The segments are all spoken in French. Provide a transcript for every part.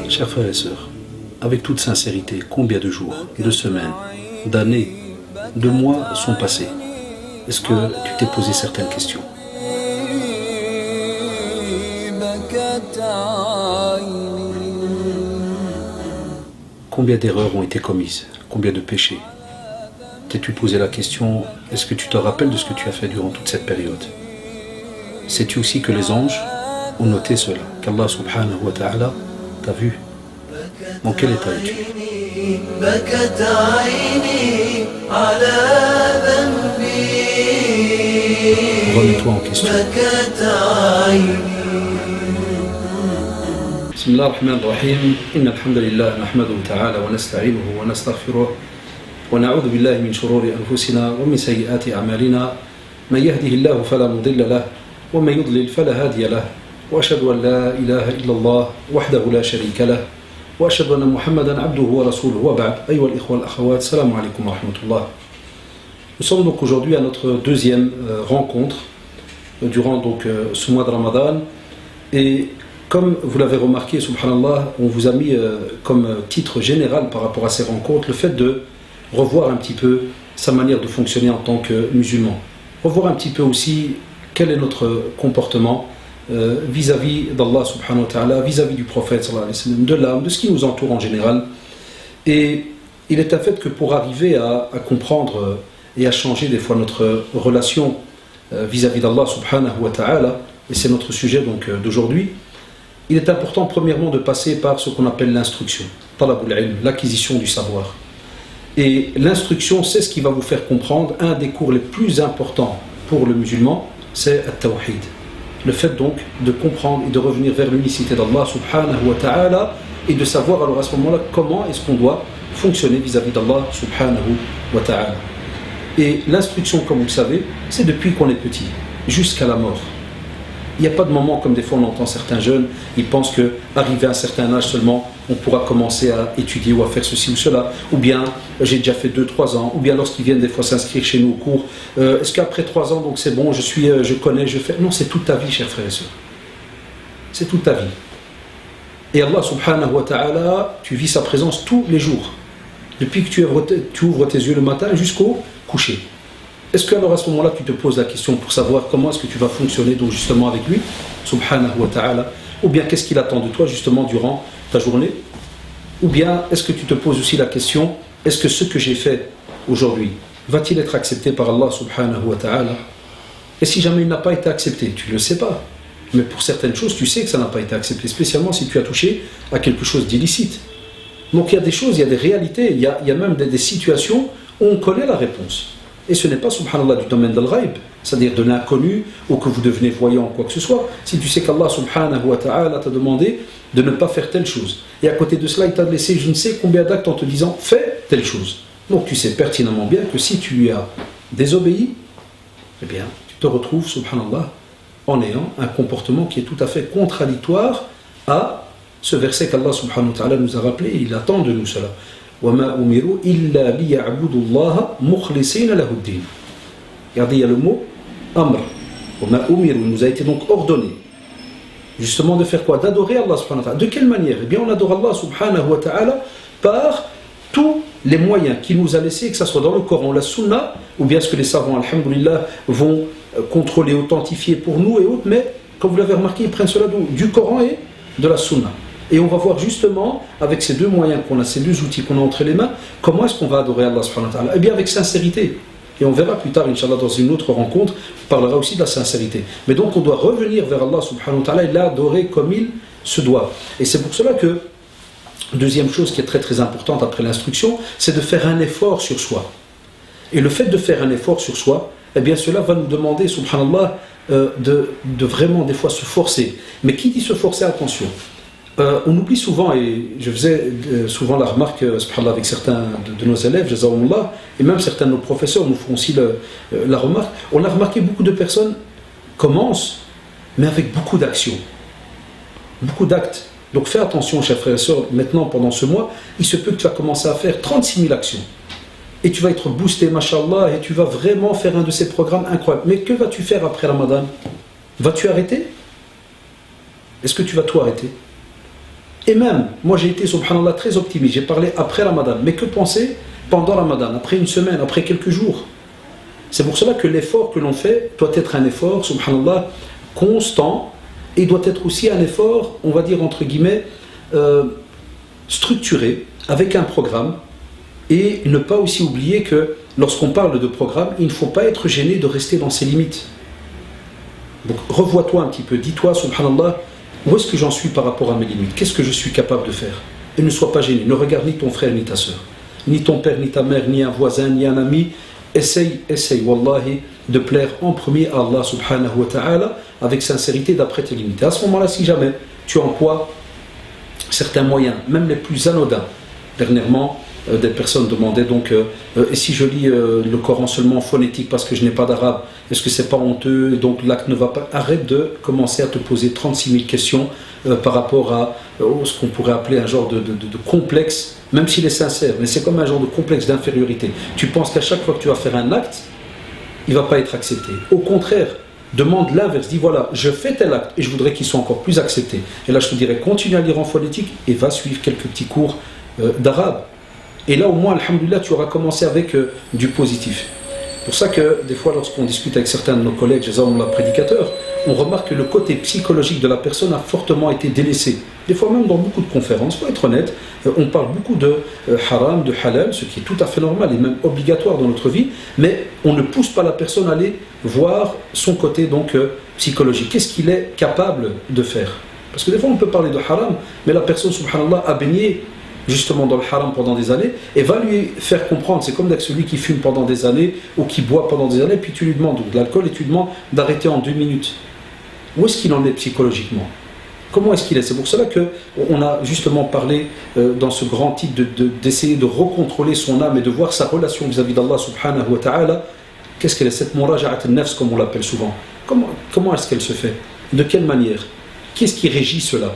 Chers frères et sœurs, avec toute sincérité, combien de jours, de semaines, d'années, de mois sont passés? Est-ce que tu t'es posé certaines questions? Combien d'erreurs ont été commises? Combien de péchés? T'es-tu posé la question, est-ce que tu te rappelles de ce que tu as fait durant toute cette période? Sais-tu aussi que les anges ont noté cela, qu'Allah subhanahu wa ta'ala t'a vu? Dans quel état es-tu? Remets-toi en question. بسم الله الرحمن الرحيم إن الحمد لله نحمده تعالى ونستعينه ونستغفره ونعوذ بالله من شرور أنفسنا ومن سيئات أعمالنا من يهده الله فلا مضل له ومن يضلل فلا هادي له وأشهد أن لا إله إلا الله وحده لا شريك له وأشهد أن محمدا عبده ورسوله وبعد أيها الإخوة والأخوات السلام عليكم ورحمة الله. Nous sommes donc aujourd'hui à notre deuxième rencontre durant donc ce mois de Ramadan, et comme vous l'avez remarqué, subhanallah, on vous a mis comme titre général par rapport à ces rencontres le fait de revoir un petit peu sa manière de fonctionner en tant que musulman, revoir un petit peu aussi quel est notre comportement vis-à-vis d'Allah subhanahu wa ta'ala, vis-à-vis du prophète sallallahu alayhi wa sallam, de l'âme, de ce qui nous entoure en général. Et il est un fait que pour arriver à comprendre et à changer des fois notre relation vis-à-vis d'Allah subhanahu wa ta'ala, et c'est notre sujet donc d'aujourd'hui, il est important premièrement de passer par ce qu'on appelle l'instruction, talabul ilm, l'acquisition du savoir. Et l'instruction, c'est ce qui va vous faire comprendre un des cours les plus importants pour le musulman, c'est at-tawhid. Le fait donc de comprendre et de revenir vers l'unicité d'Allah subhanahu wa ta'ala, et de savoir alors à ce moment-là comment est-ce qu'on doit fonctionner vis-à-vis d'Allah subhanahu wa ta'ala. Et l'instruction, comme vous le savez, c'est depuis qu'on est petit, jusqu'à la mort. Il n'y a pas de moment comme des fois on entend certains jeunes, ils pensent qu'arrivé à un certain âge seulement, on pourra commencer à étudier ou à faire ceci ou cela, ou bien j'ai déjà fait 2-3 ans, ou bien lorsqu'ils viennent des fois s'inscrire chez nous au cours, est-ce qu'après 3 ans donc c'est bon, je connais, je fais... Non, c'est toute ta vie, chers frères et sœurs. C'est toute ta vie. Et Allah subhanahu wa ta'ala, tu vis sa présence tous les jours, depuis que tu ouvres tes yeux le matin jusqu'au coucher. Est-ce qu'alors à ce moment-là tu te poses la question pour savoir comment est-ce que tu vas fonctionner donc justement avec lui, subhanahu wa ta'ala, ou bien qu'est-ce qu'il attend de toi justement durant ta journée, ou bien est-ce que tu te poses aussi la question, est-ce que ce que j'ai fait aujourd'hui va-t-il être accepté par Allah subhanahu wa ta'ala? Et si jamais il n'a pas été accepté, tu ne le sais pas, mais pour certaines choses tu sais que ça n'a pas été accepté, spécialement si tu as touché à quelque chose d'illicite. Donc il y a des choses, il y a des réalités, il y a même des situations où on connaît la réponse. Et ce n'est pas, subhanallah, du domaine d'al-ghaib, c'est-à-dire de l'inconnu, ou que vous devenez voyant, quoi que ce soit. Si tu sais qu'Allah subhanahu wa ta'ala t'a demandé de ne pas faire telle chose, et à côté de cela, il t'a laissé je ne sais combien d'actes en te disant fais telle chose. Donc tu sais pertinemment bien que si tu lui as désobéi, eh bien, tu te retrouves, subhanallah, en ayant un comportement qui est tout à fait contradictoire à ce verset qu'Allah subhanahu wa ta'ala nous a rappelé. Il attend de nous cela. وَمَا أُمِرُوا إِلَّا لِيَعْبُدُوا اللَّهَ مُخْلِصِينَ لَهُ الدِّينَ. Regardez, il y a le mot amr. وَمَا أُمِرُوا, nous a été donc ordonné justement de faire quoi? D'adorer Allah subhanahu wa ta'ala. De quelle manière? Eh bien, on adore Allah subhanahu wa ta'ala par tous les moyens qu'il nous a laissés, que ce soit dans le Coran, la Sunna, ou bien ce que les savants, alhamdoulilah, vont contrôler, authentifier pour nous et autres, mais comme vous l'avez remarqué, ils prennent cela du Coran et de la Sunna. Et on va voir justement, avec ces deux moyens qu'on a, ces deux outils qu'on a entre les mains, comment est-ce qu'on va adorer Allah subhanahu wa ta'ala? Eh bien avec sincérité. Et on verra plus tard, Inch'Allah, dans une autre rencontre, on parlera aussi de la sincérité. Mais donc on doit revenir vers Allah subhanahu wa ta'ala et l'adorer comme il se doit. Et c'est pour cela que, deuxième chose qui est très très importante après l'instruction, c'est de faire un effort sur soi. Et le fait de faire un effort sur soi, eh bien cela va nous demander, subhanallah, de vraiment des fois se forcer. Mais qui dit se forcer, attention. On oublie souvent, et je faisais souvent la remarque avec certains de nos élèves, jazahumullah, et même certains de nos professeurs nous font aussi la remarque. On a remarqué beaucoup de personnes commencent, mais avec beaucoup d'actions, beaucoup d'actes. Donc fais attention, chers frères et sœurs, maintenant pendant ce mois, il se peut que tu vas commencer à faire 36 000 actions. Et tu vas être boosté, mashallah, et tu vas vraiment faire un de ces programmes incroyables. Mais que vas-tu faire après Ramadan? Vas-tu arrêter? est-ce que tu vas tout arrêter? Et même, moi j'ai été, subhanallah, très optimiste. J'ai parlé après Ramadan. Mais que penser pendant Ramadan, après une semaine, après quelques jours? C'est pour cela que l'effort que l'on fait doit être un effort, subhanallah, constant, et doit être aussi un effort, on va dire entre guillemets, structuré, avec un programme, et ne pas aussi oublier que lorsqu'on parle de programme, il ne faut pas être gêné de rester dans ses limites. Donc revois-toi un petit peu, dis-toi, subhanallah, où est-ce que j'en suis par rapport à mes limites? Qu'est-ce que je suis capable de faire? Et ne sois pas gêné, ne regarde ni ton frère ni ta soeur, ni ton père, ni ta mère, ni un voisin, ni un ami. Essaye, wallahi, de plaire en premier à Allah subhanahu wa ta'ala avec sincérité d'après tes limites. Et à ce moment-là, si jamais tu emploies certains moyens, même les plus anodins, dernièrement, des personnes demandaient donc et si je lis le Coran seulement en phonétique parce que je n'ai pas d'arabe, est-ce que c'est pas honteux? Donc l'acte ne va pas. Arrête de commencer à te poser 36 000 questions par rapport à ce qu'on pourrait appeler un genre de complexe, même s'il est sincère, mais c'est comme un genre de complexe d'infériorité. Tu penses qu'à chaque fois que tu vas faire un acte, il ne va pas être accepté. Au contraire, demande l'inverse, dis voilà, je fais tel acte et je voudrais qu'il soit encore plus accepté. Et là je te dirais, continue à lire en phonétique et va suivre quelques petits cours d'arabe. Et là au moins, alhamdoulilah, tu auras commencé avec du positif. C'est pour ça que des fois lorsqu'on discute avec certains de nos collègues, prédicateurs, on remarque que le côté psychologique de la personne a fortement été délaissé. Des fois même dans beaucoup de conférences, pour être honnête, on parle beaucoup de haram, de halal, ce qui est tout à fait normal et même obligatoire dans notre vie, mais on ne pousse pas la personne à aller voir son côté donc psychologique. Qu'est-ce qu'il est capable de faire? Parce que des fois on peut parler de haram, mais la personne, subhanallah, a baigné justement dans le haram pendant des années et va lui faire comprendre, c'est comme avec celui qui fume pendant des années ou qui boit pendant des années, puis tu lui demandes de l'alcool et tu lui demandes d'arrêter en 2 minutes. Où est-ce qu'il en est psychologiquement? Comment est-ce qu'il est? C'est pour cela qu'on a justement parlé dans ce grand titre d'essayer de recontrôler son âme et de voir sa relation vis-à-vis d'Allah subhanahu wa ta'ala. Qu'est-ce qu'elle est, cette muraja'at al-nafs comme on l'appelle souvent? Comment est-ce qu'elle se fait? De quelle manière? Qu'est-ce qui régit cela?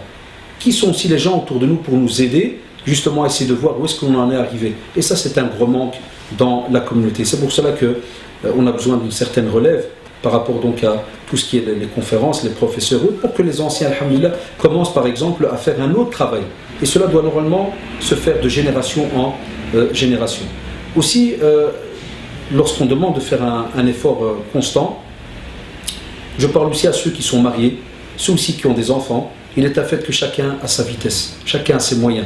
Qui sont aussi les gens autour de nous pour nous aider justement à essayer de voir où est-ce qu'on en est arrivé? Et ça, c'est un gros manque dans la communauté. C'est pour cela qu'on a besoin d'une certaine relève par rapport donc à tout ce qui est les conférences, les professeurs, pour que les anciens, alhamdulillah, commencent par exemple à faire un autre travail. Et cela doit normalement se faire de génération en génération. Aussi, lorsqu'on demande de faire un effort constant, je parle aussi à ceux qui sont mariés, ceux aussi qui ont des enfants. Il est un fait que chacun a sa vitesse, chacun a ses moyens.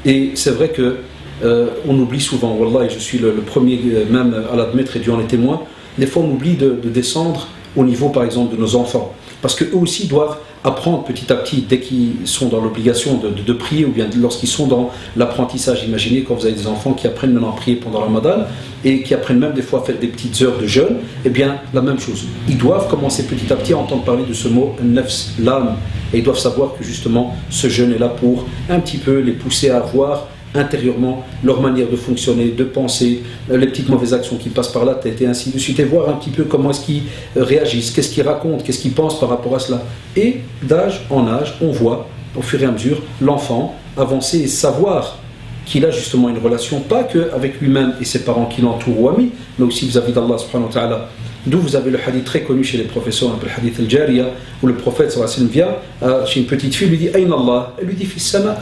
Et c'est vrai que on oublie souvent, wallah, et je suis le premier même à l'admettre et Dieu en est témoin, des fois on oublie de descendre au niveau par exemple de nos enfants. Parce qu'eux aussi doivent apprendre petit à petit, dès qu'ils sont dans l'obligation de prier, ou bien lorsqu'ils sont dans l'apprentissage. Imaginez quand vous avez des enfants qui apprennent maintenant à prier pendant le Ramadan, et qui apprennent même des fois à faire des petites heures de jeûne, eh bien la même chose. Ils doivent commencer petit à petit à entendre parler de ce mot nafs, l'âme, et ils doivent savoir que justement ce jeûne est là pour un petit peu les pousser à voir intérieurement leur manière de fonctionner, de penser, les petites mauvaises actions qui passent par la tête et ainsi de suite, et voir un petit peu comment est-ce qu'ils réagissent, qu'est-ce qu'ils racontent, qu'est-ce qu'ils pensent par rapport à cela. Et d'âge en âge, on voit au fur et à mesure l'enfant avancer et savoir qu'il a justement une relation, pas qu'avec lui-même et ses parents qui l'entourent ou amis, mais aussi vis-à-vis d'Allah subhanahu wa ta'ala. D'où vous avez le hadith très connu chez les professeurs, on appelle le hadith al-Jariya, où le prophète sallallahu alayhi wa sallam vient chez une petite fille, lui dit Ayn Allah, elle lui dit Fis sama.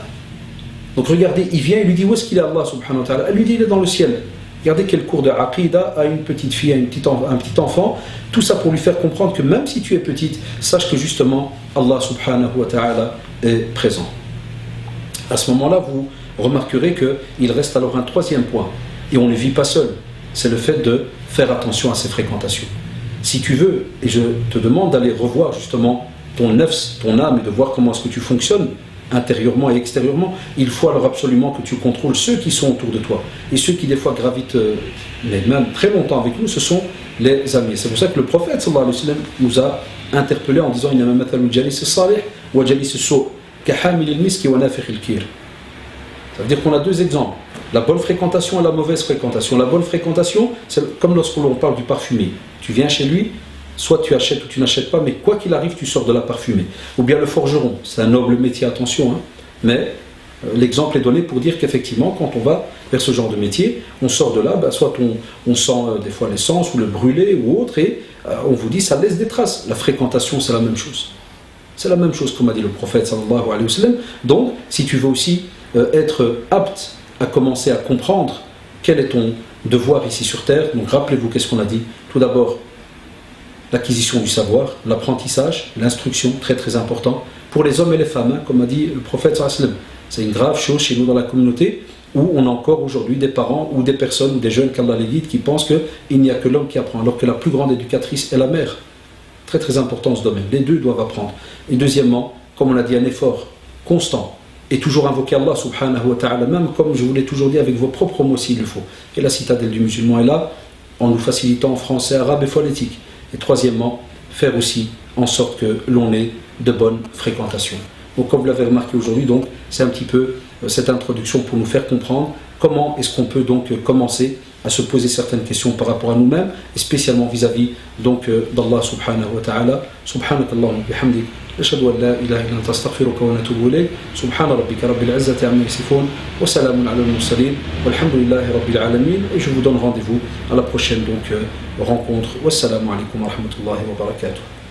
Donc regardez, il vient et lui dit où est-ce qu'il est Allah subhanahu wa ta'ala? Elle lui dit il est dans le ciel. Regardez quel cours de aqidah à une petite fille, à un petit enfant. Tout ça pour lui faire comprendre que même si tu es petite, sache que justement Allah subhanahu wa ta'ala est présent. À ce moment-là, vous remarquerez qu'il reste alors un troisième point. Et on ne vit pas seul. C'est le fait de faire attention à ses fréquentations. Si tu veux, et je te demande d'aller revoir justement ton nafs, ton âme, et de voir comment est-ce que tu fonctionnes, intérieurement et extérieurement, il faut alors absolument que tu contrôles ceux qui sont autour de toi. Et ceux qui des fois gravitent même très longtemps avec nous, ce sont les amis. C'est pour ça que le prophète sallallahu alayhi wa sallam nous a interpellé en disant Inna mathalul jalis as-salih wa jalis as-su' ka hamil al-miski wa nafikh al-kir. Ça veut dire qu'on a deux exemples. La bonne fréquentation et la mauvaise fréquentation. La bonne fréquentation, c'est comme lorsque l'on parle du parfumé. Tu viens chez lui, soit tu achètes ou tu n'achètes pas, mais quoi qu'il arrive, tu sors de la parfumée. Ou bien le forgeron, c'est un noble métier, attention, mais l'exemple est donné pour dire qu'effectivement, quand on va vers ce genre de métier, on sort de là, soit on sent des fois l'essence ou le brûlé ou autre, et on vous dit ça laisse des traces. La fréquentation, c'est la même chose. C'est la même chose comme a dit le prophète sallallahu alayhi wa sallam. Donc, si tu veux aussi être apte à commencer à comprendre quel est ton devoir ici sur terre, donc rappelez-vous qu'est-ce qu'on a dit. Tout d'abord, l'acquisition du savoir, l'apprentissage, l'instruction, très très important. Pour les hommes et les femmes, comme a dit le prophète sallallahu alayhi wa sallam, c'est une grave chose chez nous dans la communauté où on a encore aujourd'hui des parents ou des personnes ou des jeunes qu'Allah les guide qui pensent qu'il n'y a que l'homme qui apprend, alors que la plus grande éducatrice est la mère. Très très important ce domaine, les deux doivent apprendre. Et deuxièmement, comme on a dit, un effort constant et toujours invoquer Allah subhanahu wa ta'ala, même comme je vous l'ai toujours dit avec vos propres mots s'il le faut. Et la citadelle du musulman est là, en nous facilitant en français, arabe et phonétique. Et troisièmement, faire aussi en sorte que l'on ait de bonnes fréquentations. Donc comme vous l'avez remarqué aujourd'hui, donc c'est un petit peu cette introduction pour nous faire comprendre comment est-ce qu'on peut donc commencer à se poser certaines questions par rapport à nous-mêmes et spécialement vis-à-vis donc d'Allah subhanahu wa ta'ala. Subhanakallahumma bihamdik, ashhadu an la ilaha illa anta astaghfiruka wa atubu ilayk. Subhana rabbika rabbil izzati amma yasifun wa salamun ala al-mursalin walhamdulillahi rabbil alamin. Et je vous donne rendez-vous à la prochaine donc rencontre. Wassalamu alaikum wa rahmatullahi wa barakatuh.